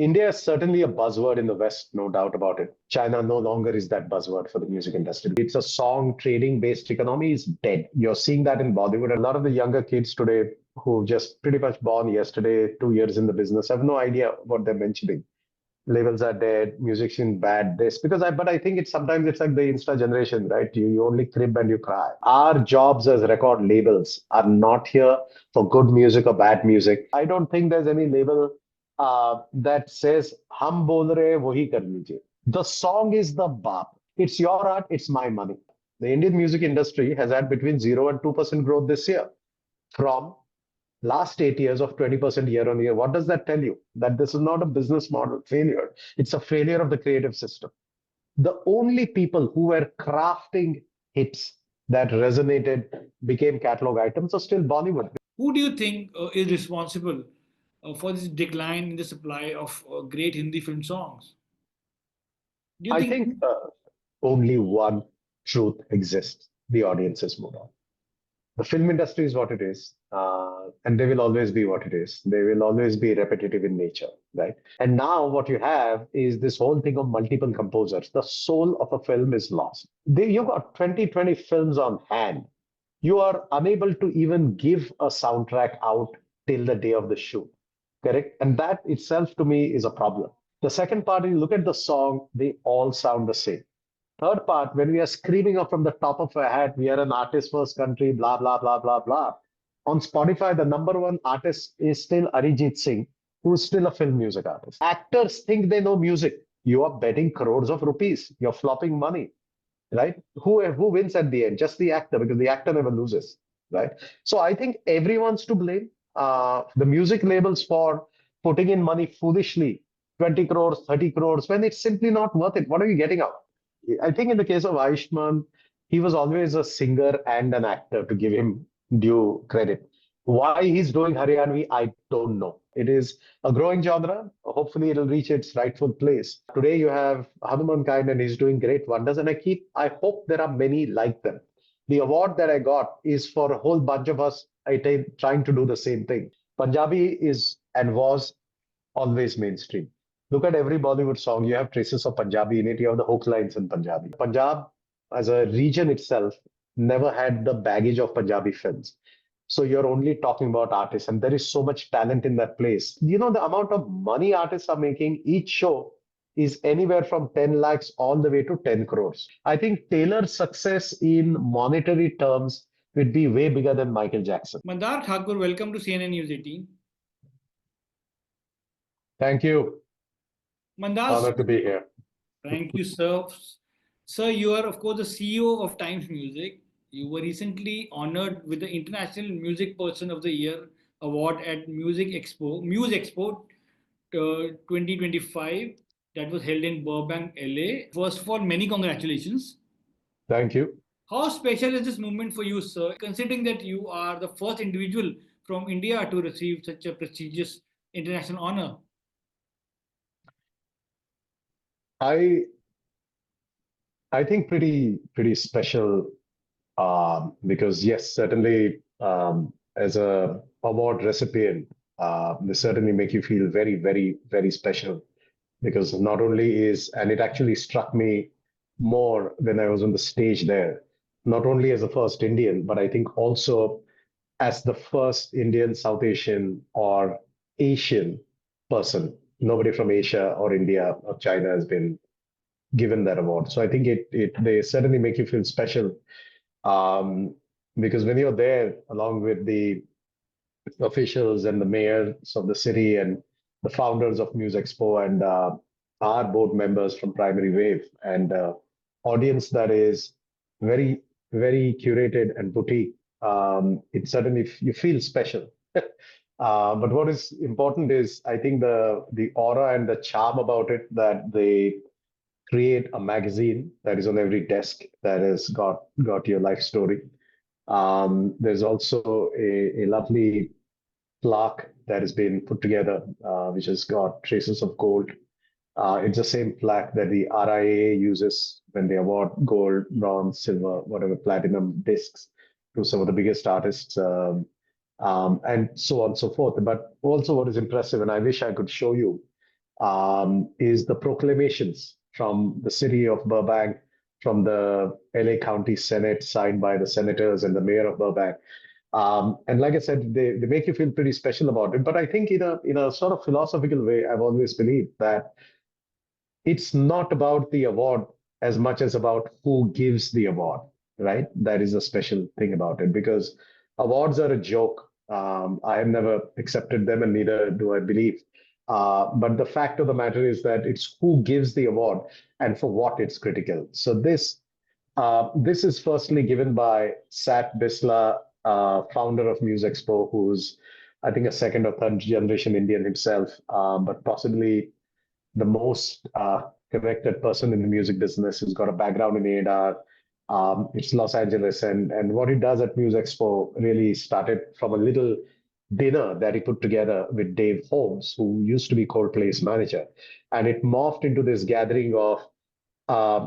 India is certainly a buzzword in the West, no doubt about it. China no longer is that buzzword for the music industry. It's a song trading based economy is dead. You're seeing that in Bollywood. A lot of the younger kids today who just pretty much born yesterday, 2 years in the business, have no idea what they're mentioning. Labels are dead, musician bad, this because but I think it's sometimes it's like the Insta generation, right? You only crib and you cry. Our jobs as record labels are not here for good music or bad music. I don't think there's any label that says hum bol rahe hai, wahi kar lijiye. The song is the bap. It's your art, it's my money. The Indian music industry has had between 0 and 2% growth this year from last 8 years of 20% year on year. What does that tell you? That this is not a business model failure. It's a failure of the creative system. The only people who were crafting hits that resonated, became catalog items, are still Bollywood. Who do you think is responsible for this decline in the supply of great Hindi film songs? Do you I think? think only one truth exists: the audiences move on. The film industry is what it is, and they will always be what it is. They will always be repetitive in nature, right? And now what you have is this whole thing of multiple composers. The soul of a film is lost. You've got 20 films on hand. You are unable to even give a soundtrack out till the day of the shoot, correct? And that itself to me is a problem. The second part, you look at the song, they all sound the same. Third part, when we are screaming up from the top of our head, we are an artist first country, blah, blah, blah, blah, blah. On Spotify, the number one artist is still Arijit Singh, who's still a film music artist. Actors think they know music. You are betting crores of rupees. You're flopping money, right? Who wins at the end? Just the actor, because the actor never loses, right? So I think everyone's to blame. The music labels for putting in money foolishly, 20 crores, 30 crores, when it's simply not worth it. What are you getting out? I think in the case of Ayushmann, he was always a singer and an actor, to give him due credit. Why he's doing Haryanvi, I don't know. It is a growing genre. Hopefully, it'll reach its rightful place. Today, you have Hanuman Kind, and he's doing great wonders. And I hope there are many like them. The award that I got is for a whole bunch of us trying to do the same thing. Punjabi is and was always mainstream. Look at every Bollywood song, you have traces of Punjabi in it, you have the hook lines in Punjabi. Punjab, as a region itself, never had the baggage of Punjabi films. So you're only talking about artists, and there is so much talent in that place. You know, the amount of money artists are making, each show is anywhere from 10 lakhs all the way to 10 crores. I think Taylor's success in monetary terms would be way bigger than Michael Jackson. Mandar Thakur, welcome to CNN News 18. Thank you. Mandar, Honored to be here. thank you, sir. Sir, you are, of course, the CEO of Times Music. You were recently honored with the International Music Person of the Year award at MUSEXPO 2025 that was held in Burbank, LA. First of all, many congratulations. Thank you. How special is this moment for you, sir, considering that you are the first individual from India to receive such a prestigious international honor? I think pretty special, because yes, certainly, as a award recipient, they certainly make you feel very, very, very special, because not only and it actually struck me more when I was on the stage there, not only as the first Indian, but I think also as the first Indian, South Asian, or Asian person. Nobody from Asia or India or China has been given that award. So I think they certainly make you feel special, um, because when you're there along with the officials and the mayors of the city and the founders of MUSEXPO and our board members from Primary Wave, and audience that is very, very curated and boutique, it certainly you feel special. But what is important is, I think, the aura and the charm about it, that they create a magazine that is on every desk that has got your life story. There's also a lovely plaque that has been put together, which has got traces of gold. It's the same plaque that the RIA uses when they award gold, bronze, silver, whatever, platinum discs to some of the biggest artists, and so on and so forth. But also, what is impressive, and I wish I could show you, is the proclamations from the city of Burbank, from the LA County Senate, signed by the senators and the mayor of Burbank. And like I said, they make you feel pretty special about it. But I think in a sort of philosophical way, I've always believed that it's not about the award as much as about who gives the award, right? That is a special thing about it because awards are a joke. I have never accepted them, and neither do I believe. But the fact of the matter is that it's who gives the award and for what it's critical. So this is firstly given by Sat Bisla, founder of MUSEXPO, who's I think a second or third generation Indian himself, but possibly the most connected person in the music business who's got a background in A&R. It's Los Angeles, and what he does at MUSEXPO really started from a little dinner that he put together with Dave Holmes, who used to be Coldplay's manager, and it morphed into this gathering of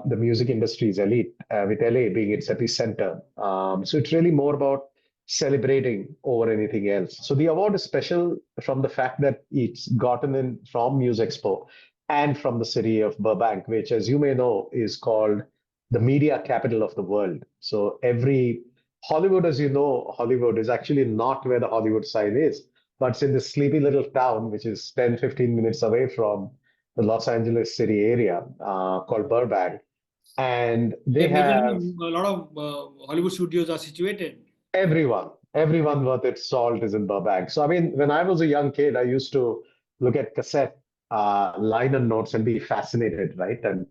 the music industry's elite, with LA being its epicenter. So it's really more about celebrating over anything else. So the award is special from the fact that it's gotten in from MUSEXPO and from the city of Burbank, which, as you may know, is called the media capital of the world. So every Hollywood, as you know, Hollywood is actually not where the Hollywood sign is, but it's in this sleepy little town, which is 10, 15 minutes away from the Los Angeles city area, called Burbank. And they Yeah, have majorly a lot of Hollywood studios are situated. everyone worth its salt is in Burbank. So, I mean, when I was a young kid, I used to look at cassette liner notes and be fascinated, right? And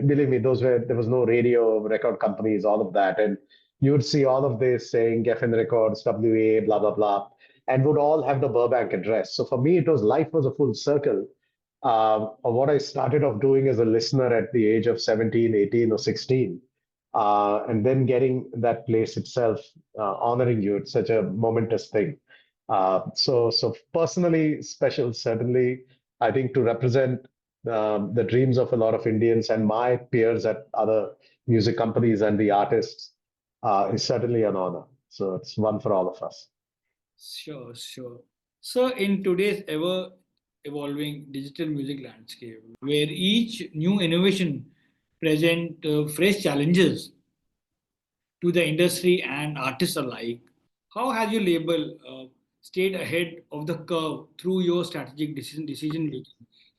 believe me, there was no radio, record companies, all of that. And you would see all of this saying Geffen Records, WA, blah, blah, blah, and would all have the Burbank address. So for me, life was a full circle of what I started off doing as a listener at the age of 17, 18, or 16. And then getting that place itself honoring you, it's such a momentous thing. So personally special, certainly, I think to represent the dreams of a lot of Indians and my peers at other music companies and the artists is certainly an honor. So it's one for all of us. Sure, sure. So, in today's ever evolving digital music landscape, where each new innovation present fresh challenges to the industry and artists alike, how has your label stayed ahead of the curve through your strategic decision making,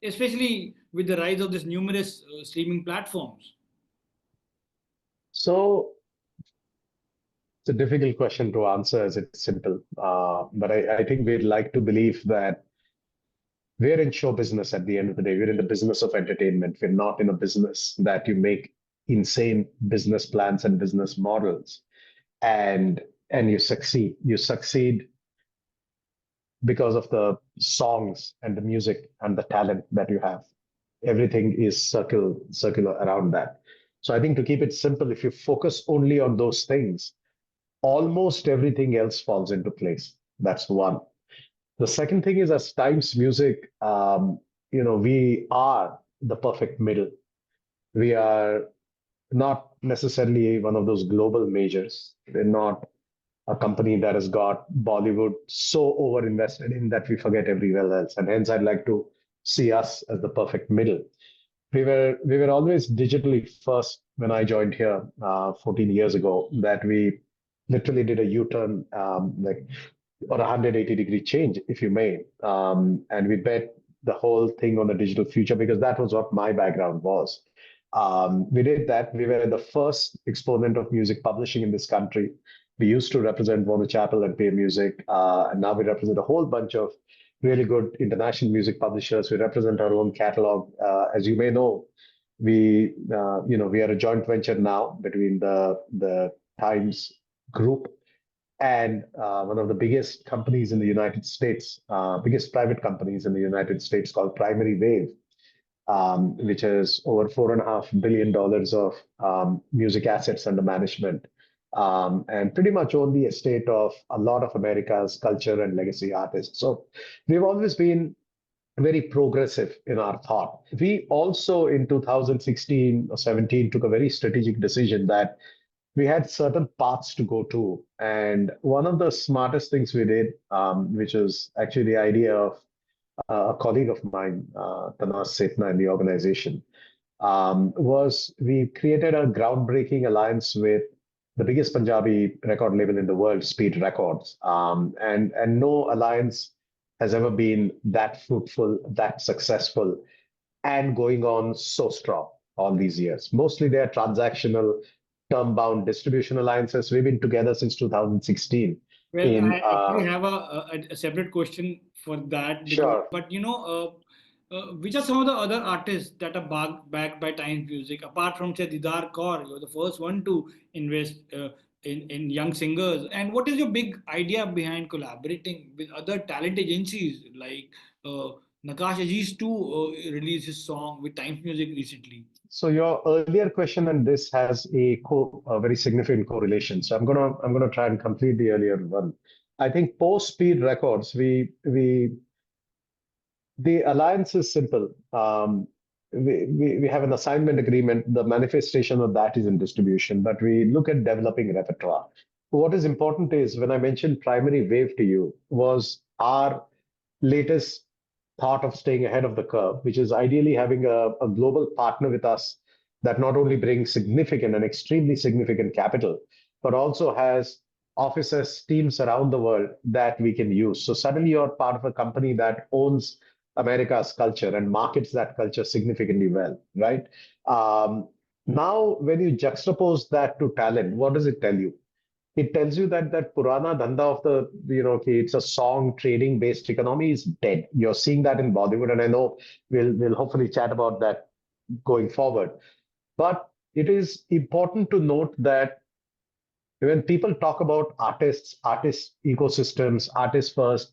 especially with the rise of these numerous streaming platforms? So it's a difficult question to answer as it's simple. But I think we'd like to believe that we're in show business at the end of the day. We're in the business of entertainment. We're not in a business that you make insane business plans and business models and you succeed. You succeed because of the songs and the music and the talent that you have. Everything is circular around that. So I think to keep it simple, if you focus only on those things, almost everything else falls into place. That's one. The second thing is, as Times Music, we are the perfect middle. We are not necessarily one of those global majors. We're not a company that has got Bollywood so over invested in that we forget everywhere else. And hence, I'd like to see us as the perfect middle. We were always digitally first when I joined here 14 years ago. That we literally did a U-turn, like or a 180-degree change, if you may, and we bet the whole thing on the digital future because that was what my background was. We did that. We were the first exponent of music publishing in this country. We used to represent Warner Chappell and Pay Music, and now we represent a whole bunch of really good international music publishers. We represent our own catalog. As you may know, we are a joint venture now between the Times Group and one of the biggest companies in the United States, biggest private companies in the United States called Primary Wave, which has over $4.5 billion of music assets under management, and pretty much own the estate of a lot of America's culture and legacy artists. So we've always been very progressive in our thought. We also in 2016 or 17 took a very strategic decision that we had certain paths to go to. And one of the smartest things we did, which was actually the idea of a colleague of mine, Tanas Setna, in the organization, was we created a groundbreaking alliance with the biggest Punjabi record label in the world, Speed Records. And no alliance has ever been that fruitful, that successful, and going on so strong all these years. Mostly they are transactional, term-bound distribution alliances. We've been together since 2016 Well, in I actually have a separate question for that because, sure. but which are some of the other artists that are backed by Times Music apart from say Didar Kaur? You're the first one to invest in young singers. And what is your big idea behind collaborating with other talent agencies like Nakash Aziz too released his song with Times Music recently? So your earlier question and this has a very significant correlation. So I'm gonna try and complete the earlier one. I think post Speed Records, we the alliance is simple. We have an assignment agreement. The manifestation of that is in distribution, but we look at developing repertoire. What is important is when I mentioned primary wave to you was our latest thought of staying ahead of the curve, which is ideally having a global partner with us that not only brings significant and extremely significant capital, but also has offices, teams around the world that we can use. So suddenly you're part of a company that owns America's culture and markets that culture significantly well, right? Now, when you juxtapose that to talent, what does it tell you? It tells you that that Purana Dhanda of the, okay, it's a song trading based economy is dead. You're seeing that in Bollywood, and I know we'll hopefully chat about that going forward. But it is important to note that when people talk about artists, artist ecosystems, artists first,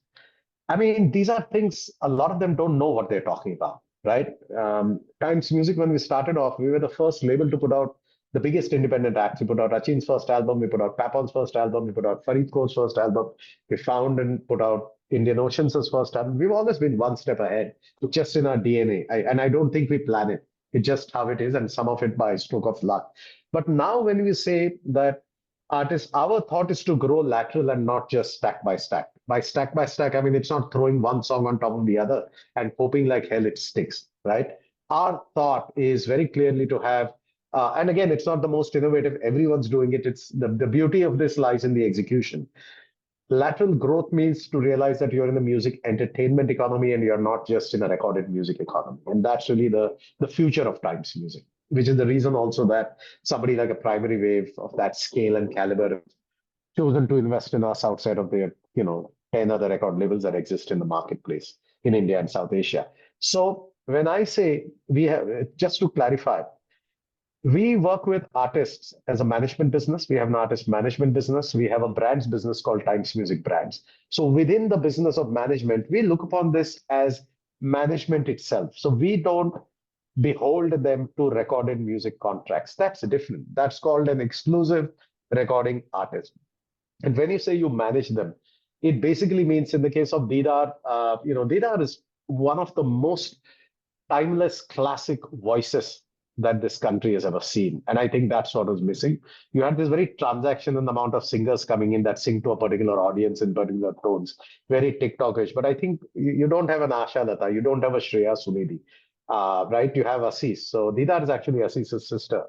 I mean, these are things a lot of them don't know what they're talking about, right? Times Music, when we started off, we were the first label to put out the biggest independent acts. We put out Achin's first album, we put out Papon's first album, we put out Farid Kaur's first album, we found and put out Indian Ocean's first album. We've always been one step ahead, just in our DNA. And I don't think we plan it. It's just how it is, and some of it by stroke of luck. But now, when we say that artists, our thought is to grow lateral and not just stack by stack. By stack, I mean, it's not throwing one song on top of the other and hoping like hell it sticks, right? Our thought is very clearly to have, and again, it's not the most innovative, everyone's doing it. It's the beauty of this lies in the execution. Lateral growth means to realize that you're in the music entertainment economy and you're not just in a recorded music economy. And that's really the future of Times Music, which is the reason also that somebody like a primary wave of that scale and caliber chosen to invest in us outside of their, 10 other record labels that exist in the marketplace in India and South Asia. So when I say we have, just to clarify, we work with artists as a management business. We have an artist management business. We have a brands business called Times Music Brands. So within the business of management, we look upon this as management itself. So we don't behold them to recorded music contracts. That's different. That's called an exclusive recording artist. And when you say you manage them, it basically means in the case of Didar, Didar is one of the most timeless classic voices that this country has ever seen. And I think that's what was missing. You had this very transaction in the amount of singers coming in that sing to a particular audience in particular tones, very TikTokish. But I think you don't have an Asha Lata, you don't have a Shreya Sunidhi, right? You have Assis. So Didar is actually Assis's sister.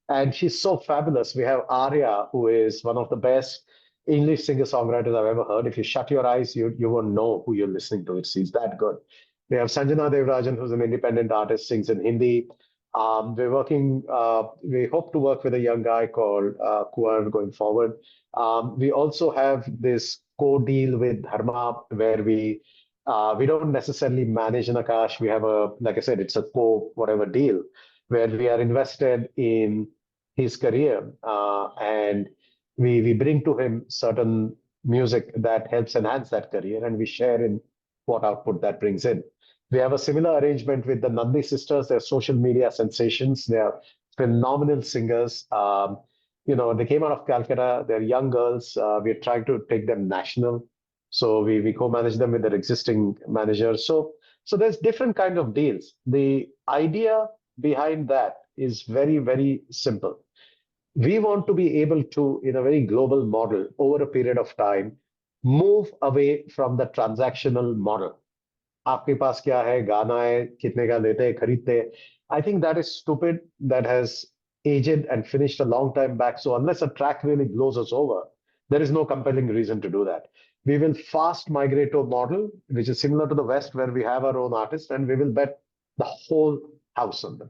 And she's so fabulous. We have Arya, who is one of the best English singer-songwriters I've ever heard. If you shut your eyes, you won't know who you're listening to. She's that good. We have Sanjana Devrajan, who's an independent artist, sings in Hindi. We hope to work with a young guy called Kuar going forward. We also have this co-deal with Dharma where we don't necessarily manage Nakash. We have like I said, it's a co-whatever deal where we are invested in his career and we bring to him certain music that helps enhance that career and we share in what output that brings in. We have a similar arrangement with the Nandi sisters. They're social media sensations. They are phenomenal singers. They came out of Calcutta. They're young girls. We're trying to take them national. So we co-manage them with their existing managers. So there's different kind of deals. The idea behind that is very, very simple. We want to be able to, in a very global model, over a period of time, move away from the transactional model. आपके पास क्या है, गाना है, कितने का लेते हैं, खरीदते हैं. I think that is stupid. That has aged and finished a long time back. So unless a track really blows us over, there is no compelling reason to do that. We will fast migrate to a model which is similar to the West, where we have our own artists and we will bet the whole house on them.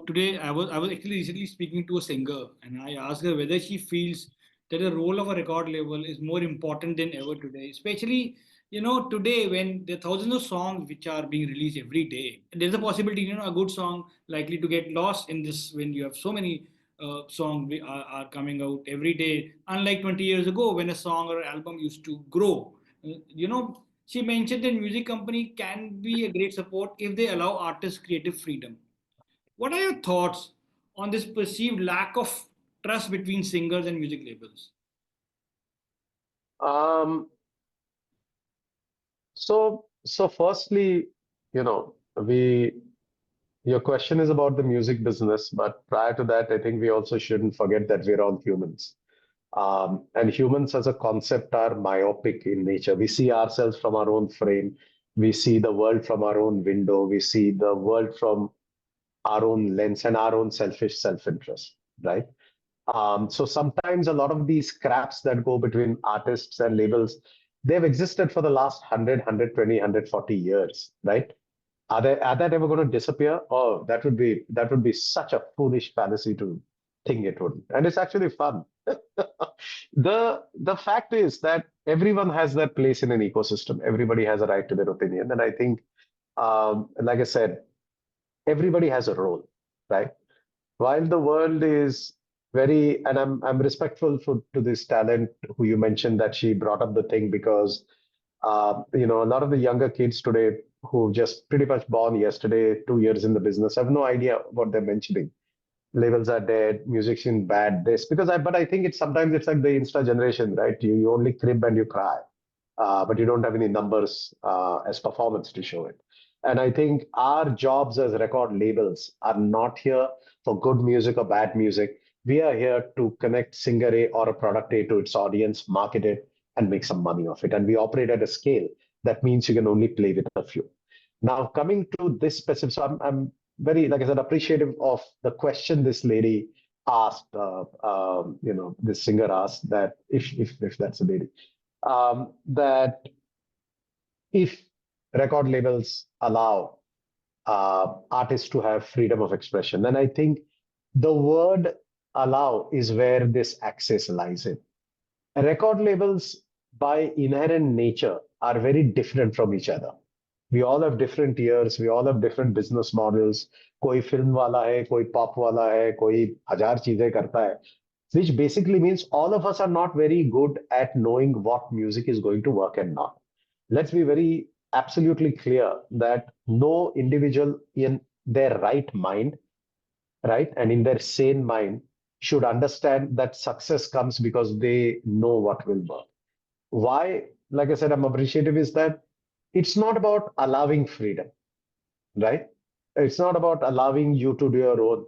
Today I was actually recently speaking to a singer, and I asked her whether she feels that the role of a record label is more important than ever today, especially today when there are thousands of songs which are being released every day. There's a possibility, a good song likely to get lost in this when you have so many songs are coming out every day. Unlike 20 years ago when a song or album used to grow, she mentioned that music company can be a great support if they allow artists creative freedom. What are your thoughts on this perceived lack of trust between singers and music labels? Um, so firstly, you know, we your question is about the music business, but prior to that, I think we also shouldn't forget that we're all humans. And humans as a concept are myopic in nature. We see ourselves from our own frame. We see the world from our own window. We see the world from our own lens and our own selfish self-interest, right? So sometimes a lot of these scraps that go between artists and labels, they've existed for the last 100, 120, 140 years, right? Are that ever going to disappear? Oh, that would be such a foolish fallacy to think it would. And it's actually fun. The fact is that everyone has their place in an ecosystem. Everybody has a right to their opinion. And I think, like I said, everybody has a role, right? While the world is very, and I'm respectful to this talent who you mentioned that she brought up the thing because a lot of the younger kids today who just pretty much born yesterday, 2 years in the business, have no idea what they're mentioning. Labels are dead, musician bad, this because but I think it's like the Insta generation, right? You only crib and you cry, but you don't have any numbers as performance to show it. And I think our jobs as record labels are not here for good music or bad music. We are here to connect singer A or a product A to its audience, market it, and make some money off it. And we operate at a scale that means you can only play with a few. Now, coming to this specific, so I'm very, like I said, appreciative of the question this lady asked. This singer asked that if that's a lady, that if record labels allow artists to have freedom of expression, then I think the word allow is where this access lies in. Record labels, by inherent nature, are very different from each other. We all have different ears, we all have different business models. कोई film वाला है, कोई pop वाला है, कोई हजार चीजें करता है, which basically means all of us are not very good at knowing what music is going to work and not. Let's be very absolutely clear that no individual in their right mind, right, and in their sane mind should understand that success comes because they know what will work. Why, like I said, I'm appreciative is that it's not about allowing freedom, right? It's not about allowing you to do your own.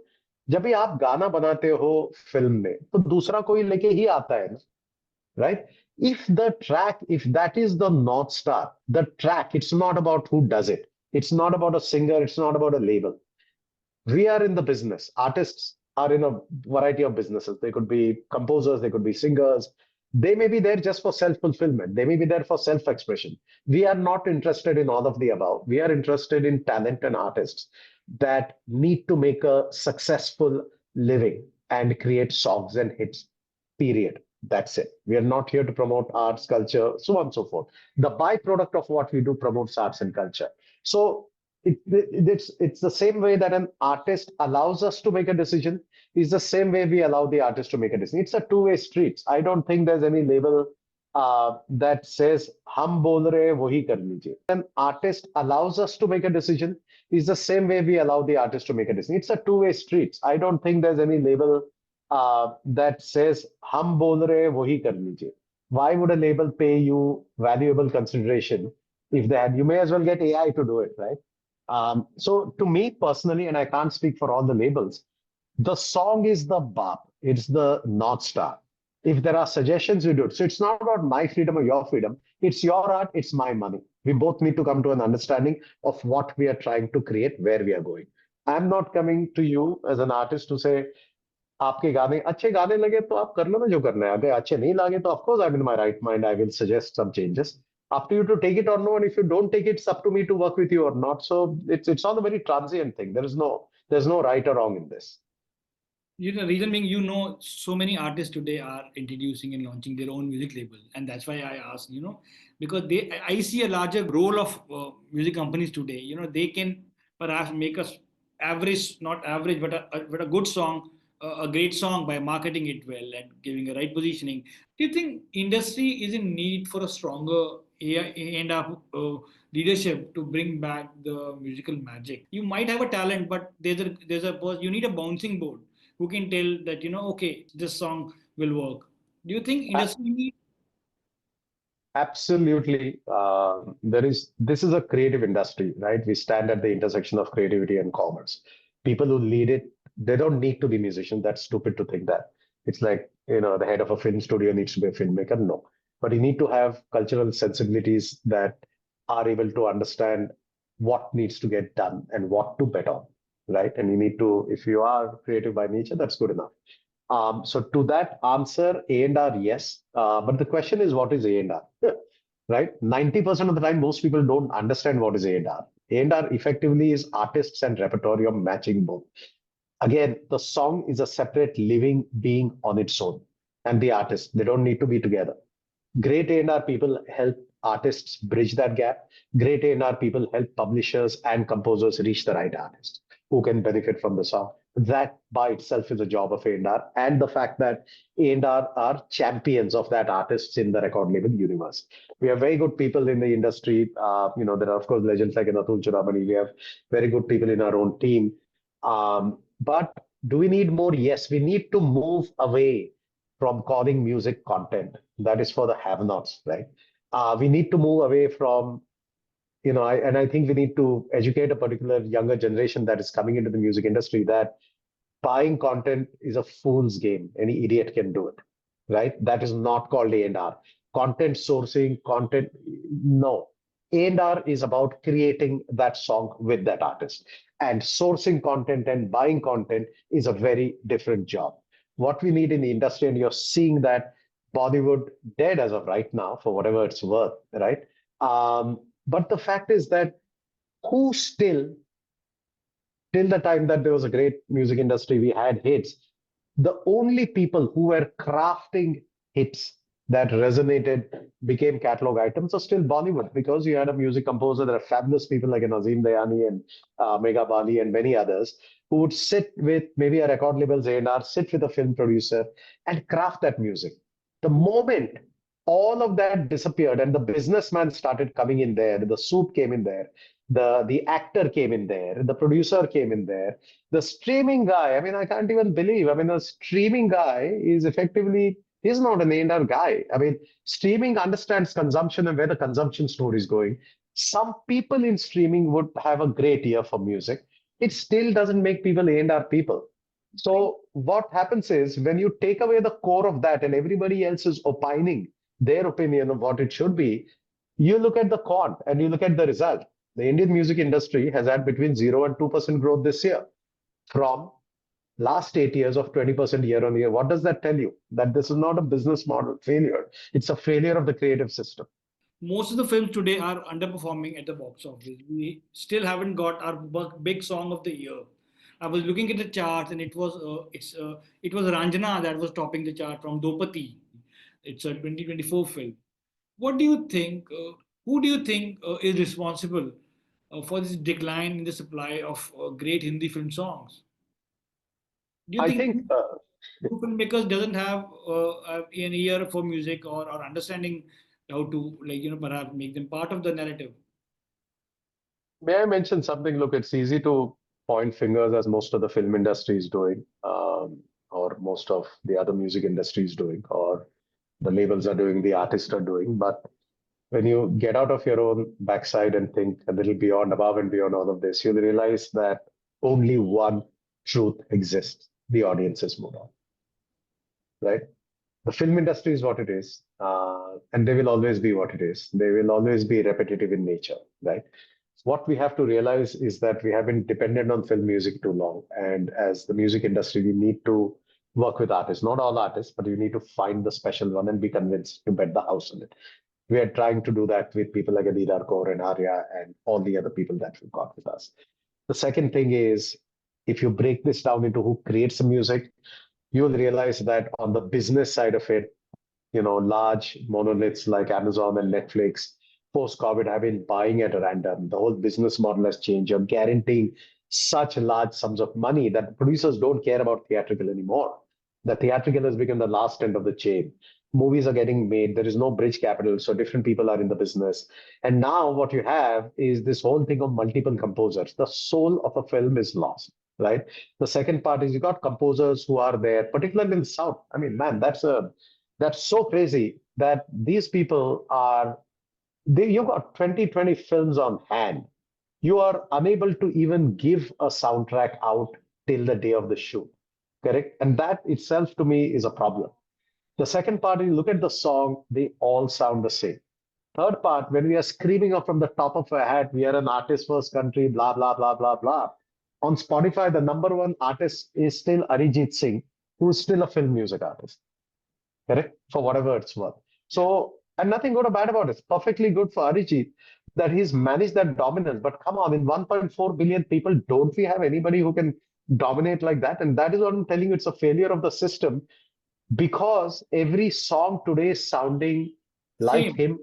जब भी आप गाना बनाते हो film में तो दूसरा कोई लेके ही आता है ना, right? If that is the North Star, the track, it's not about who does it. It's not about a singer, it's not about a label. We are in the business. Artists are in a variety of businesses. They could be composers, they could be singers. They may be there just for self-fulfillment. They may be there for self-expression. We are not interested in all of the above. We are interested in talent and artists that need to make a successful living and create songs and hits, period. That's it. We are not here to promote arts, culture, so on and so forth. The byproduct of what we do promotes arts and culture. So it's the same way that an artist allows us to make a decision is the same way we allow the artist to make a decision. It's a two-way street. I don't think there's any label that says hum bol rahe hain, wahi kar lijiye. An artist allows us to make a decision is the same way we allow the artist to make a decision. It's a two-way street. I don't think there's any label that says hum bol rahe hain, wahi kar lijiye. Why would a label pay you valuable consideration if they had? You may as well get AI to do it, right? So to me personally, and I can't speak for all the labels, the song is the BAP. It's the North Star. If there are suggestions, we do it. So it's not about my freedom or your freedom. It's your art, it's my money. We both need to come to an understanding of what we are trying to create, where we are going. I'm not coming to you as an artist to say, आपके गाने अच्छे गाने लगे तो आप कर लो ना जो करना है अगर अच्छे नहीं लगे तो of course I'm in my right mind I will suggest some changes up to you to take it or no and if you don't take it it's up to me to work with you or not so it's all a very transient thing there's no right or wrong in this. Reason being, so many artists today are introducing and launching their own music label, and that's why I asked, because I see a larger role of music companies today. They can perhaps make us average, not average, but a good song, a great song by marketing it well and giving a right positioning. Do you think industry is in need for a stronger A&R leadership to bring back the musical magic? You might have a talent, but you need a bouncing board who can tell that okay, this song will work. Do you think industry? Absolutely. This is a creative industry, right? We stand at the intersection of creativity and commerce. People who lead it, they don't need to be musicians. That's stupid to think that. It's like, the head of a film studio needs to be a filmmaker. No. But you need to have cultural sensibilities that are able to understand what needs to get done and what to bet on, right? And you need to, if you are creative by nature, that's good enough. So to that answer, A&R, yes. But the question is, what is A&R? Right? 90% of the time, most people don't understand what is A&R. A&R effectively is artists and repertoire matching both. Again, the song is a separate living being on its own. And the artist, they don't need to be together. Great A&R people help artists bridge that gap. Great A&R people help publishers and composers reach the right artist who can benefit from the song. That by itself is a job of A&R, and the fact that A&R are champions of that artists in the record label universe. We have very good people in the industry. There are of course legends like Atul Churamani. We have very good people in our own team. But do we need more? Yes, we need to move away from calling music content. That is for the have-nots, right? We need to move away from, I think we need to educate a particular younger generation that is coming into the music industry that buying content is a fool's game. Any idiot can do it, right? That is not called A&R. Content sourcing, content, no. A&R is about creating that song with that artist. And sourcing content and buying content is a very different job. What we need in the industry, and you're seeing that Bollywood dead as of right now, for whatever it's worth, right? But the fact is that who still, till the time that there was a great music industry, we had hits. The only people who were crafting hits that resonated, became catalog items, are still Bollywood, because you had a music composer. There are fabulous people like Nazim Dayani and Megha Bali and many others who would sit with maybe a record label's A&R, sit with a film producer and craft that music. The moment all of that disappeared and the businessman started coming in there, the soup came in there, the actor came in there, the producer came in there, the streaming guy. I mean, I can't even believe. I mean, the streaming guy is effectively, he's not an A&R guy. I mean, streaming understands consumption and where the consumption story is going. Some people in streaming would have a great ear for music. It still doesn't make people A&R people. So what happens is when you take away the core of that and everybody else is opining their opinion of what it should be, you look at the quant and you look at the result. The Indian music industry has had between 0 and 2% growth this year from last 8 years of 20% year on year. What does that tell you? That this is not a business model failure. It's a failure of the creative system. Most of the films today are underperforming at the box office. We still haven't got our big song of the year. I was looking at the charts, and it was Ranjana that was topping the chart from Dopati. It's a 2024 film. What do you think? Who do you think is responsible for this decline in the supply of great Hindi film songs? Do you I think think filmmakers doesn't have an ear for music, or understanding how to, perhaps make them part of the narrative? may I mention something? Look, it's easy to point fingers as most of the film industry is doing, or most of the other music industry is doing, or the labels are doing, the artists are doing. But when you get out of your own backside and think a little beyond, above and beyond all of this, you'll realize that only one truth exists: the audience is moved on, right? The film industry is what it is, and they will always be what it is. They will always be repetitive in nature, right? What we have to realize is that we have been dependent on film music too long, and as the music industry, we need to work with artists. Not all artists, but you need to find the special one and be convinced to bet the house on it. We are trying to do that with people like Adidar Kaur and Arya and all the other people that we've got with us. The second thing is, if you break this down into who creates the music, you'll realize that on the business side of it, large monoliths like Amazon and Netflix post-COVID have been buying at a random. The whole business model has changed. You're guaranteeing such large sums of money that producers don't care about theatrical anymore. The theatrical has become the last end of the chain. Movies are getting made. There is no bridge capital, so different people are in the business. And now what you have is this whole thing of multiple composers. The soul of a film is lost, right? The second part is you got composers who are there, particularly in the South. I mean, man, that's so crazy that these people are you've got 20 films on hand. You are unable to even give a soundtrack out till the day of the shoot, correct? And that itself to me is a problem. The second part is, look at the song, they all sound the same. Third part, when we are screaming up from the top of our head, we are an artist first country, blah blah blah blah blah. On Spotify, the number one artist is still Arijit Singh, who is still a film music artist, correct? For whatever it's worth. Yeah. So, and nothing good or bad about it. It's perfectly good for Arijit that he's managed that dominance. But come on, in 1.4 billion people, don't we have anybody who can dominate like that? And that is what I'm telling you, it's a failure of the system because every song today is sounding like Same. him.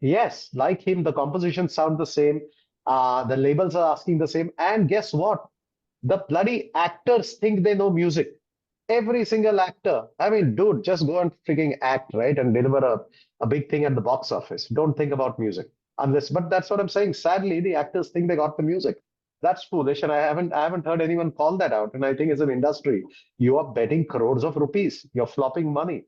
Yes, like him. The compositions sound the same. The labels are asking the same. And guess what? The bloody actors think they know music. Every single actor. I mean, dude, just go and freaking act, right? And deliver a big thing at the box office. Don't think about music. Unless, but that's what I'm saying. Sadly, the actors think they got the music. That's foolish. And I haven't heard anyone call that out. And I think as an industry, you are betting crores of rupees. You're flopping money,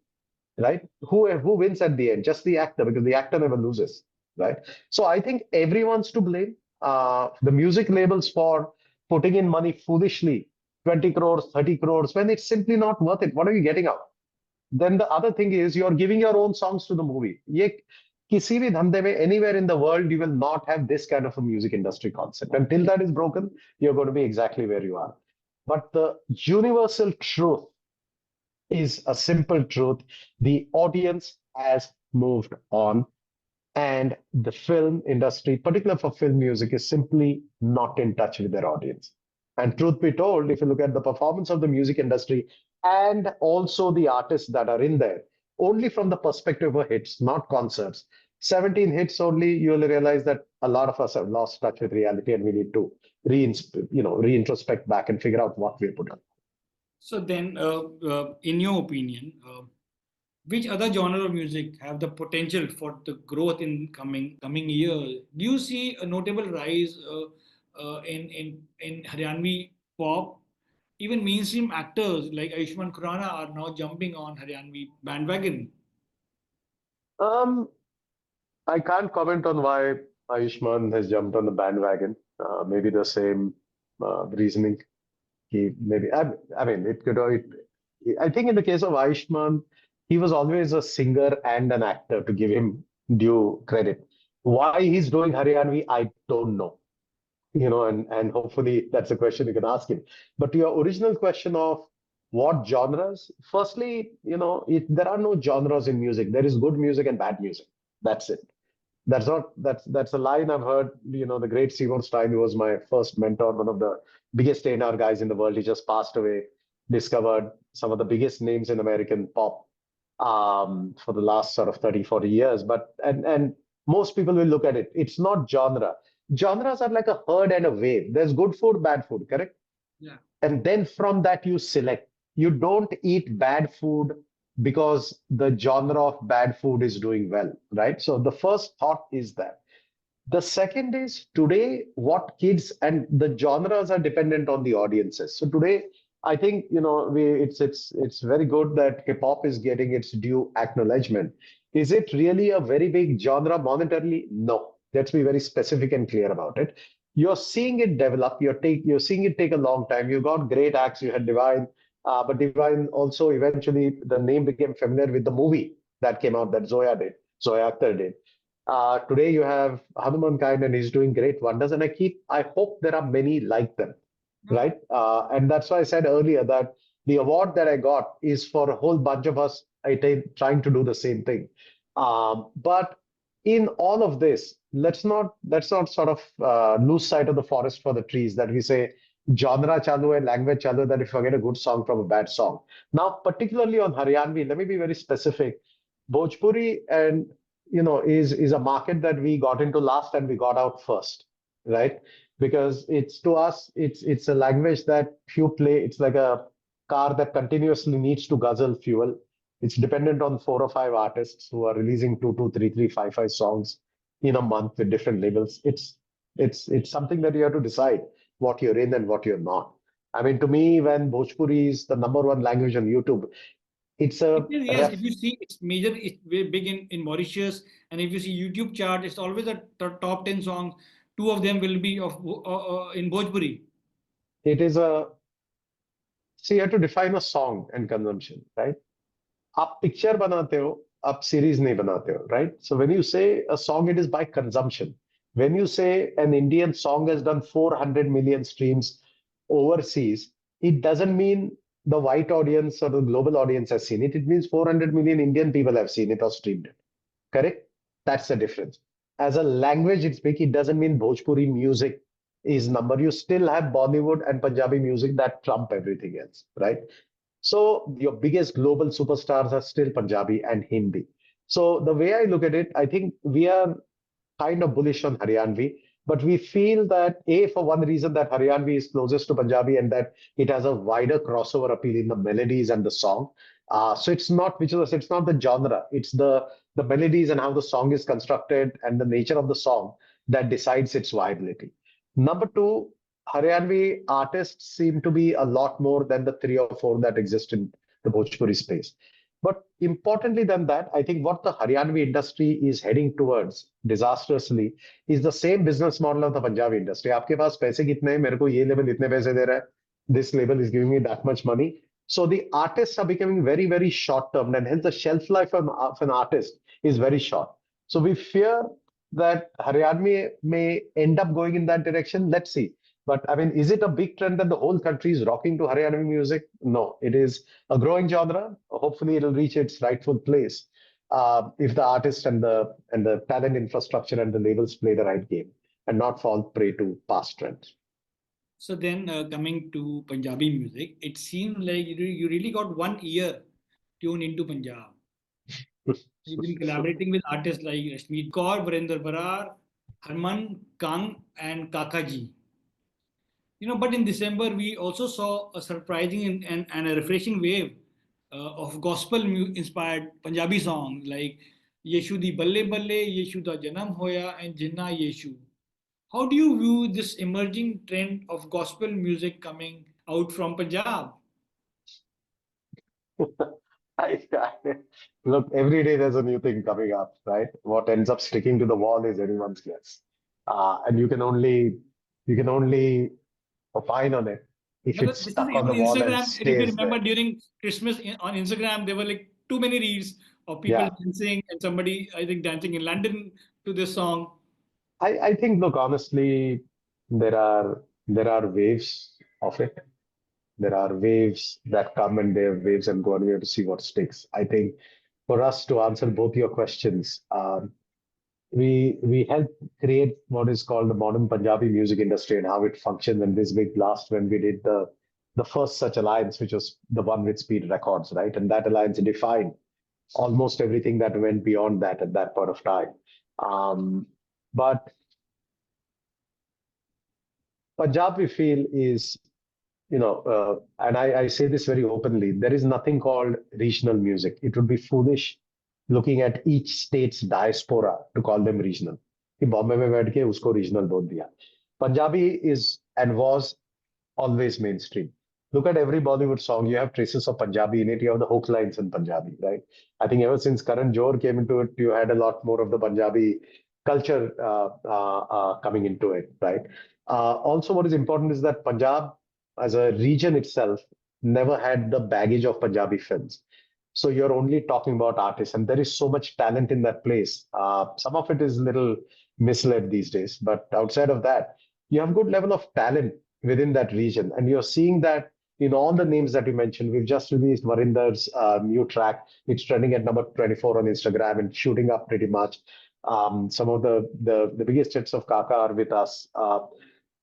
right? Who wins at the end? Just the actor, because the actor never loses, right? So I think everyone's to blame. The music labels for putting in money foolishly, 20 crores, 30 crores, when it's simply not worth it. What are you getting out? Then the other thing is you're giving your own songs to the movie. ये किसी भी धंधे में, anywhere in the world, you will not have this kind of a music industry concept. Until that is broken, you're going to be exactly where you are. But the universal truth is a simple truth. The audience has moved on, and the film industry, particularly for film music, is simply not in touch with their audience. And truth be told, if you look at the performance of the music industry and also the artists that are in there, only from the perspective of hits, not concerts, 17 hits only, you will realize that a lot of us have lost touch with reality, and we need to reintrospect back and figure out what we put on. So then, in your opinion, which other genre of music have the potential for the growth in coming years? Do you see a notable rise in Haryanvi pop? Even mainstream actors like Ayushmann Khurrana are now jumping on Haryanvi bandwagon. Um, I can't comment on why Ayushman has jumped on the bandwagon. Maybe the same reasoning. He maybe I mean it could. I think in the case of Ayushman, he was always a singer and an actor, to give him due credit. Why he's doing Haryanvi, I don't know. And hopefully that's a question you can ask him. But to your original question of what genres, firstly, there are no genres in music. There is good music and bad music. That's it. That's a line I've heard. The great Simon Stein, who was my first mentor, one of the biggest A&R guys in the world. He just passed away. Discovered some of the biggest names in American pop for the last sort of 30, 40 years. But and most people will look at it. It's not genre. Genres are like a herd and a wave. There's good food, bad food, correct? Yeah. And then from that you select. You don't eat bad food because the genre of bad food is doing well, right? So the first thought is that. The second is today what kids, and the genres are dependent on the audiences. So today, I think it's very good that hip hop is getting its due acknowledgement. Is it really a very big genre monetarily? No. Let's be very specific and clear about it. You're seeing it develop. You're seeing it take a long time. You got great acts. You had Divine. But Divine also eventually the name became familiar with the movie that came out that Zoya Akhtar did. Today you have Hanuman Kind and he's doing great wonders. And I hope there are many like them, Yeah. right? And that's why I said earlier that the award that I got is for a whole bunch of us trying to do the same thing. But in all of this, let's not sort of lose sight of the forest for the trees that we say genre chalu hai, language chalu hai, that if you forget a good song from a bad song. Now, particularly on Haryanvi, let me be very specific. Bhojpuri and is a market that we got into last and we got out first, right? Because it's to us, it's a language that few play. It's like a car that continuously needs to guzzle fuel. It's dependent on 4 or 5 artists who are releasing two, three, three, five songs in a month with different labels. It's something that you have to decide what you're in and what you're not. I mean, to me, when Bhojpuri is the number one language on YouTube, it's It a is, yes. ref. If you see, it's major, it's very big in Mauritius. And if you see YouTube chart, it's always the top 10 songs. Two of them will be of in Bhojpuri. It is a So you have to define a song and consumption, right? आप picture बनाते हो, आप series नहीं बनाते हो, right? So when you say a song, it is by consumption. When you say an Indian song has done 400 million streams overseas, it doesn't mean the white audience or the global audience has seen it. It means 400 million Indian people have seen it or streamed it. Correct? That's the difference. As a language, it's big. It doesn't mean Bhojpuri music is number. You still have Bollywood and Punjabi music that trump everything else, right? So your biggest global superstars are still Punjabi and Hindi. So the way I look at it, I think we are kind of bullish on Haryanvi, but we feel that for one reason that Haryanvi is closest to Punjabi and that it has a wider crossover appeal in the melodies and the song. So it's not it's not the genre, it's the melodies and how the song is constructed and the nature of the song that decides its viability. Number two, Haryanvi artists seem to be a lot more than the 3 or 4 that exist in the Bhojpuri space. But importantly than that, I think what the Haryanvi industry is heading towards disastrously is the same business model of the Punjabi industry. आपके पास पैसे कितने हैं मेरे को ये level इतने पैसे दे रहा है. This label is giving me that much money. So the artists are becoming very, very short term, and hence the shelf life of an artist is very short. So we fear that Haryanvi may end up going in that direction. Let's see. But I mean, is it a big trend that the whole country is rocking to Haryanvi music? No, it is a growing genre. Hopefully, it'll reach its rightful place if the artist and the talent infrastructure and the labels play the right game and not fall prey to past trends. So then, coming to Punjabi music, it seems like you really got one ear tuned into Punjab. You've been collaborating with artists like Rashmeet Kaur, Virender Barar, Harman Kang, and Kakaji. But in December, we also saw a surprising and a refreshing wave of gospel inspired Punjabi songs like Yeshu di Balle Balle, Yeshu da Janam Hoya, and Jinnah Yeshu. How do you view this emerging trend of gospel music coming out from Punjab? Look, every day there's a new thing coming up, right? What ends up sticking to the wall is anyone's guess, and you can only opine on it if But it's this is stuck on even the wall and Instagram. If you stays remember there. during Christmas on Instagram, there were like too many reels of people Yeah, dancing and somebody, I think, dancing in London to this song. I think, look, honestly, there are waves of it. There are waves that come and there are waves and go, and we have to see what sticks. I think for us to answer both your questions, we helped create what is called the modern Punjabi music industry and how it functions in this big blast when we did the first such alliance, which was the one with Speed Records, right? And that alliance defined almost everything that went beyond that at that point of time. But Punjab, we feel, is and I say this very openly, there is nothing called regional music. It would be foolish looking at each state's diaspora to call them regional. कि बॉम्बे में बैठ के उसको regional बोल दिया. Punjabi is and was always mainstream. Look at every Bollywood song, you have traces of Punjabi in it. You have the hook lines in Punjabi, right? I think ever since Karan Johar came into it, you had a lot more of the Punjabi culture coming into it, right? Also, what is important is that Punjab as a region itself, never had the baggage of Punjabi films. So you're only talking about artists, and there is so much talent in that place. Some of it is a little misled these days, but outside of that, you have good level of talent within that region, and you're seeing that in all the names that you mentioned. We've just released Varinder's new track. It's trending at number 24 on Instagram and shooting up pretty much. Some of the biggest hits of Kaka are with us.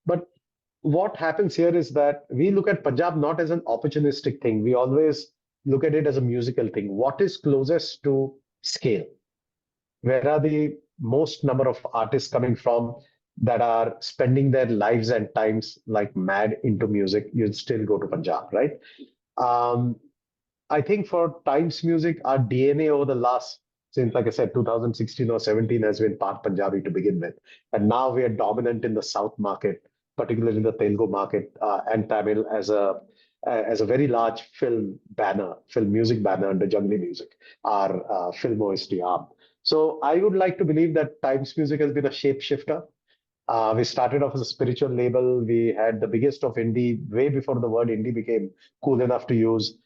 But what happens here is that we look at Punjab not as an opportunistic thing. We always look at it as a musical thing. What is closest to scale? Where are the most number of artists coming from that are spending their lives and times like mad into music? You'd still go to Punjab, right? Um, I think for Times Music, our DNA over the last, since like I said, 2016 or 17 has been part Punjabi to begin with. And now we are dominant in the South market, particularly the Telugu market and Tamil as a very large film music banner under Jungly Music, our film OST arm. So I would like to believe that Times Music has been a shapeshifter. We started off as a spiritual label. We had the biggest of indie way before the word indie became cool enough to use.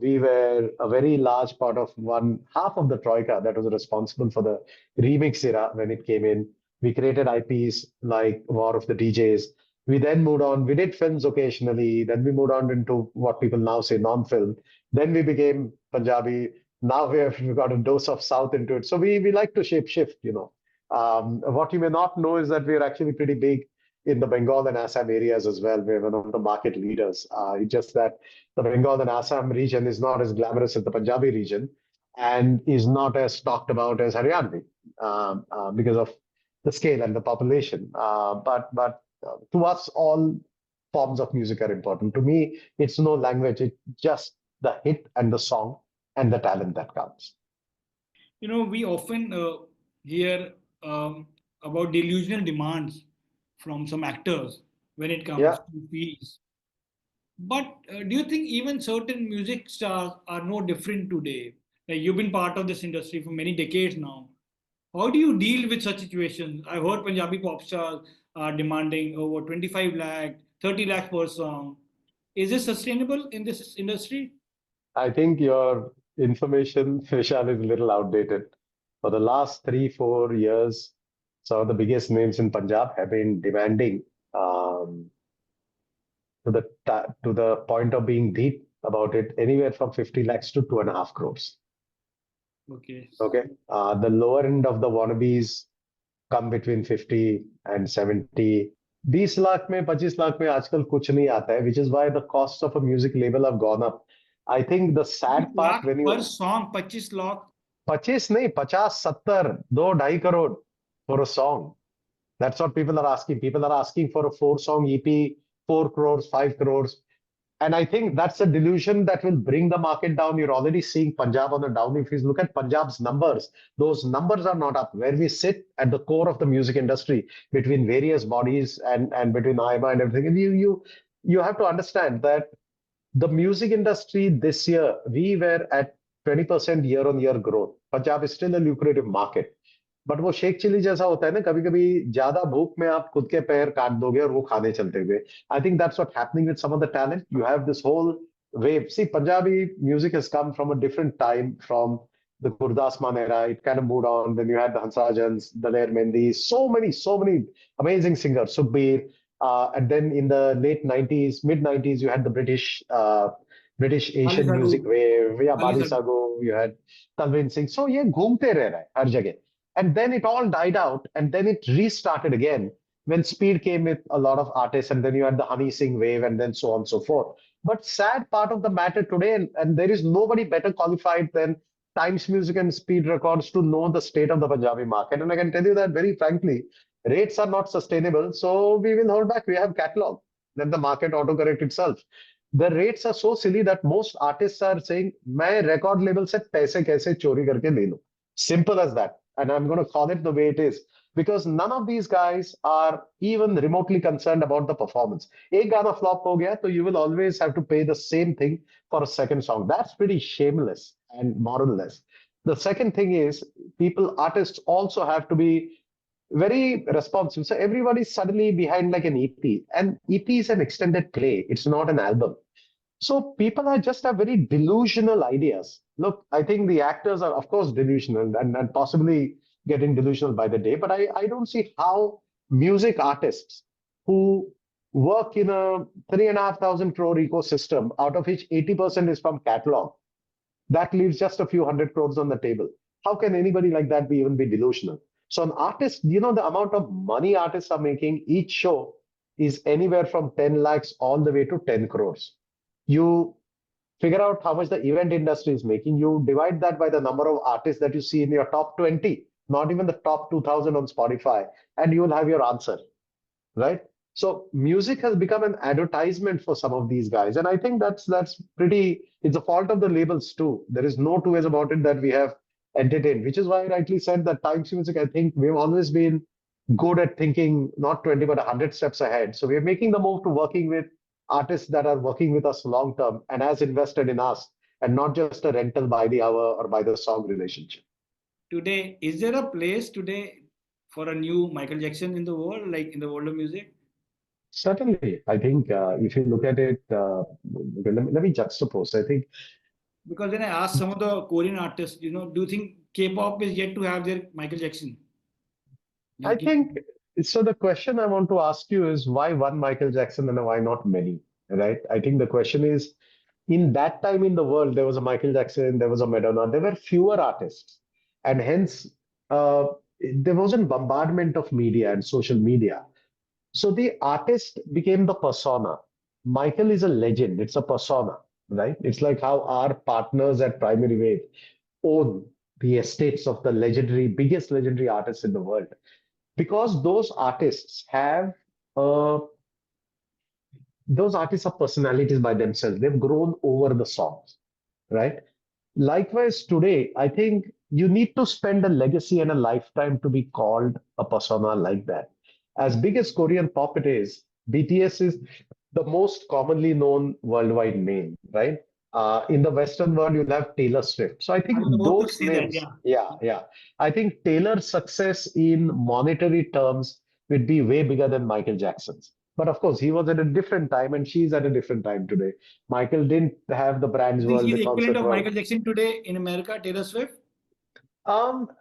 We were a very large part of one half of the troika that was responsible for the remix era when it came in. We created IPs like War of the DJs. We then moved on. We did films occasionally. Then we moved on into what people now say non-film. Then we became Punjabi. Now we've got a dose of South into it. So we like to shape shift, you know. What you may not know is that we're actually pretty big in the Bengal and Assam areas as well. We're one of the market leaders. It's just that the Bengal and Assam region is not as glamorous as the Punjabi region and is not as talked about as Haryanvi because of the scale and the population. But to us, all forms of music are important. To me, it's no language. It's just the hit and the song and the talent that counts. We often hear about delusional demands from some actors when it comes Yeah, to fees. But do you think even certain music stars are no different today? Like you've been part of this industry for many decades now. How do you deal with such situations? I've heard Punjabi pop stars are demanding over 25 lakh, 30 lakh per song. Is this sustainable in this industry? I think your information, Vishal, is a little outdated. For the last 3, 4 years, some of the biggest names in Punjab have been demanding um, to the point of being deep about it, anywhere from 50 lakhs to 2.5 crores. Okay. Okay, the lower end of the wannabes come between 50 and 70. 20 lakh में 25 lakh में आजकल कुछ नहीं आता है, which is why the costs of a music label have gone up. I think the 25 sad part lakh when per you song, 25 lakh. 25 नहीं 50 70 2 2.5 crore for a song. That's what people are asking. People are asking for a 4 song EP, 4 crores, 5 crores. And I think that's a delusion that will bring the market down. You're already seeing Punjab on the down. If you look at Punjab's numbers, those numbers are not up. Where we sit at the core of the music industry between various bodies and between IMA and everything. And you have to understand that the music industry this year, we were at 20% year on year growth. Punjab is still a lucrative market. But वो Sheikh chilli जैसा होता है ना, कभी कभी ज्यादा भूख में आप खुद के पैर काट दोगे और वो खाने चलते हुए. I think that's what happening with some of the talent. You have this whole wave. See, Punjabi music has come from a different time, from the Gurdas Man era. It kind of moved on. Then you had the Hansrajans, Daler Mendi, so many amazing singers. Sukhbir, and then in the late 90s, mid 90s, you had the British Ali Asian Sagu. music wave. Yeah, Ali Bali Sagu. Sago. You had Talvin Singh. So ये घूमते रह रहा है हर जगह. And then it all died out, and then it restarted again when speed came with a lot of artists, and then you had the Honey Singh wave, and then so on and so forth. But sad part of the matter today, and there is nobody better qualified than Times Music and Speed Records to know the state of the Punjabi market. And I can tell you that very frankly, rates are not sustainable, so we will hold back. We have catalog. Then the market autocorrect itself. The rates are so silly that most artists are saying, मैं record label से पैसे कैसे चोरी करके ले लूं. Simple as that. And I'm going to call it the way it is. Because none of these guys are even remotely concerned about the performance. एक गाना flop हो गया, so you will always have to pay the same thing for a second song. That's pretty shameless and moralless. The second thing is, artists also have to be very responsive. So everybody's suddenly behind like an EP. And EP is an extended play. It's not an album. So people are just have very delusional ideas. Look, I think the actors are, of course, delusional and possibly getting delusional by the day, but I don't see how music artists who work in a 3,500 crore ecosystem, out of which 80% is from catalog, that leaves just a few hundred crores on the table. How can anybody like that be even be delusional? So an artist, the amount of money artists are making each show is anywhere from 10 lakhs all the way to 10 crores. You figure out how much the event industry is making, you divide that by the number of artists that you see in your top 20, not even the top 2000 on Spotify, and you will have your answer, right? So music has become an advertisement for some of these guys, and I think that's pretty. It's a fault of the labels too. There is no two ways about it that we have entertained, which is why I rightly said that Times Music. I think we've always been good at thinking not 20 but 100 steps ahead. So we're making the move to working with artists that are working with us long term and has invested in us, and not just a rental by the hour or by the song relationship. Today, is there a place today for a new Michael Jackson in the world, like in the world of music? Certainly, I think if you look at it, let me juxtapose. I think Because when I asked some of the Korean artists, do you think K-pop is yet to have their Michael Jackson? I Like, think so. The question I want to ask you is why one Michael Jackson and why not many, right? I think the question is in that time in the world, there was a Michael Jackson, there was a Madonna, there were fewer artists, and hence uh, there wasn't bombardment of media and social media. So the artist became the persona. Michael is a legend, it's a persona, right? It's like how our partners at Primary Wave own the estates of the biggest legendary artists in the world because uh, those artists are personalities by themselves. They've grown over the songs, right? Likewise, today, I think you need to spend a legacy and a lifetime to be called a persona like that. As big as Korean pop it is, BTS is the most commonly known worldwide name, right? In the Western world, you'll have Taylor Swift. So I I think was about to those say that, names, yeah. yeah, yeah. I think Taylor's success in monetary terms would be way bigger than Michael Jackson's. But of course, he was at a different time and she's at a different time today. Michael didn't have the brands You think world, she's the the equivalent concert of world. Michael Jackson today in America, Taylor Swift?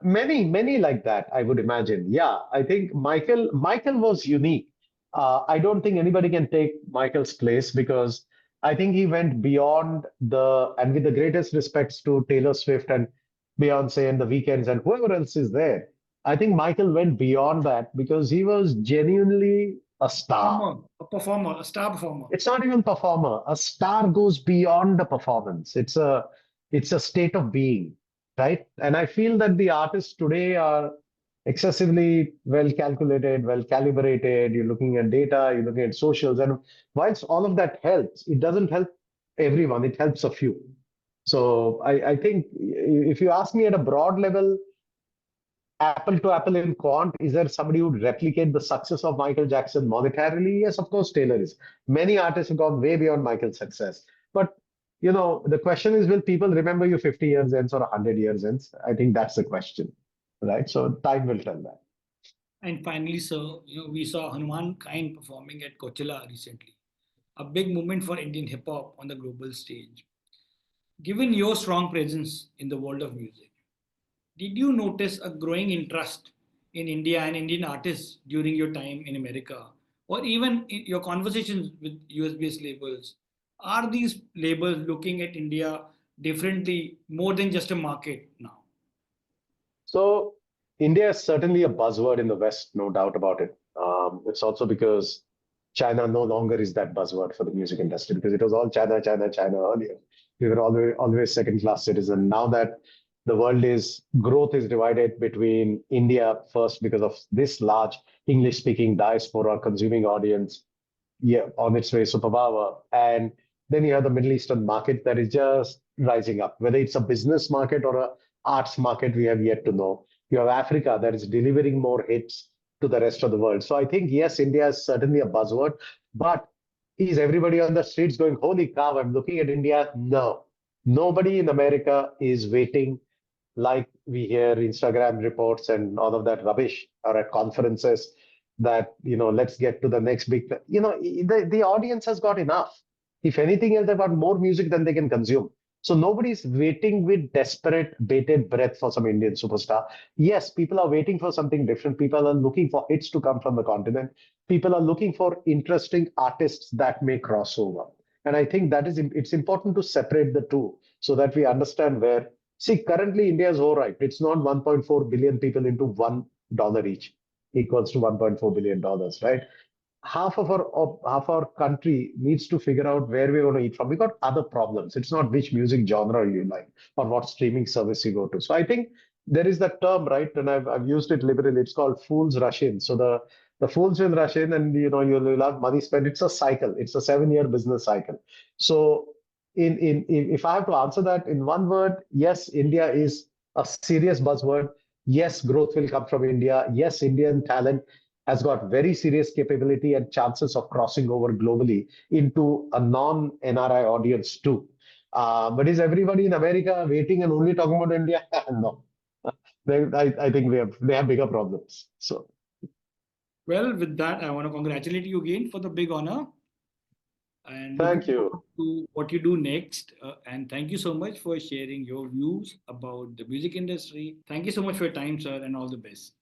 Many like that, I would imagine. Yeah, I think Michael was unique. I don't think anybody can take Michael's place because I think he went beyond and with the greatest respects to Taylor Swift and Beyonce and the Weekends and whoever else is there. I think Michael went beyond that because he was genuinely a star. A star performer. It's not even performer. A star goes beyond the performance. It's a state of being, right? And I feel that the artists today are excessively well calculated, well calibrated. You're looking at data, you're looking at socials, and whilst all of that helps, it doesn't help everyone. It helps a few. So I think if you ask me at a broad level, apple to apple in quant, is there somebody who would replicate the success of Michael Jackson monetarily? Yes, of course, Taylor is. Many artists have gone way beyond Michael's success. But the question is, will people remember you 50 years hence or 100 years hence? I think that's the question, right? So time will tell that. And finally, sir, we saw Hanuman Kind performing at Coachella recently, a big moment for Indian hip hop on the global stage. Given your strong presence in the world of music, did you notice a growing interest in India and Indian artists during your time in America, or even in your conversations with US-based labels? Are these labels looking at India differently, more than just a market now? So India is certainly a buzzword in the West, no doubt about it. It's also because China no longer is that buzzword for the music industry because it was all China, China, China earlier. We were always second-class citizen. Now that the world is growth is divided between India first because of this large English-speaking diaspora consuming audience, yeah, on its way superpower, and then you have the Middle Eastern market that is just rising up. Whether it's a business market or a arts market, we have yet to know. You have Africa that is delivering more hits to the rest of the world. So I think, yes, India is certainly a buzzword, but is everybody on the streets going, holy cow, I'm looking at India? No. Nobody in America is waiting like we hear Instagram reports and all of that rubbish or at conferences that, let's get to the next big, the audience has got enough. If anything else, they've got more music than they can consume. So nobody's waiting with desperate, bated breath for some Indian superstar. Yes, people are waiting for something different. People are looking for hits to come from the continent. People are looking for interesting artists that may cross over. And I think that is it's important to separate the two so that we understand where. See, currently India is all right. It's not 1.4 billion people into $1 each equals to $1.4 billion, right? Half our country needs to figure out where we're going to eat from. We got other problems. It's not which music genre you like or what streaming service you go to. So I think there is that term, right? And I've used it liberally. It's called fools rush in. So the fools will rush in, and you'll have money spent. It's a cycle. It's a 7-year business cycle. So if I have to answer that in one word, yes, India is a serious buzzword. Yes, growth will come from India. Yes, Indian talent has got very serious capability and chances of crossing over globally into a non-NRI audience too. But is everybody in America waiting and only talking about India? No. I think they have bigger problems. So Well, with that, I want to congratulate you again for the big honor and looking thank you. forward to what you do next. And thank you so much for sharing your views about the music industry. Thank you so much for your time, sir, and all the best.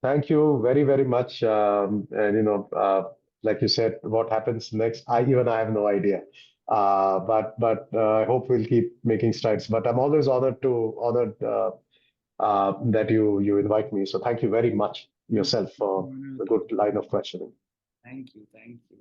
Thank you very, very much. And like you said, what happens next? I have no idea. But I hope we'll keep making strides. But I'm always honored that you invite me. So thank you very much yourself for No, no, the good line of questioning. thank you. Thank you.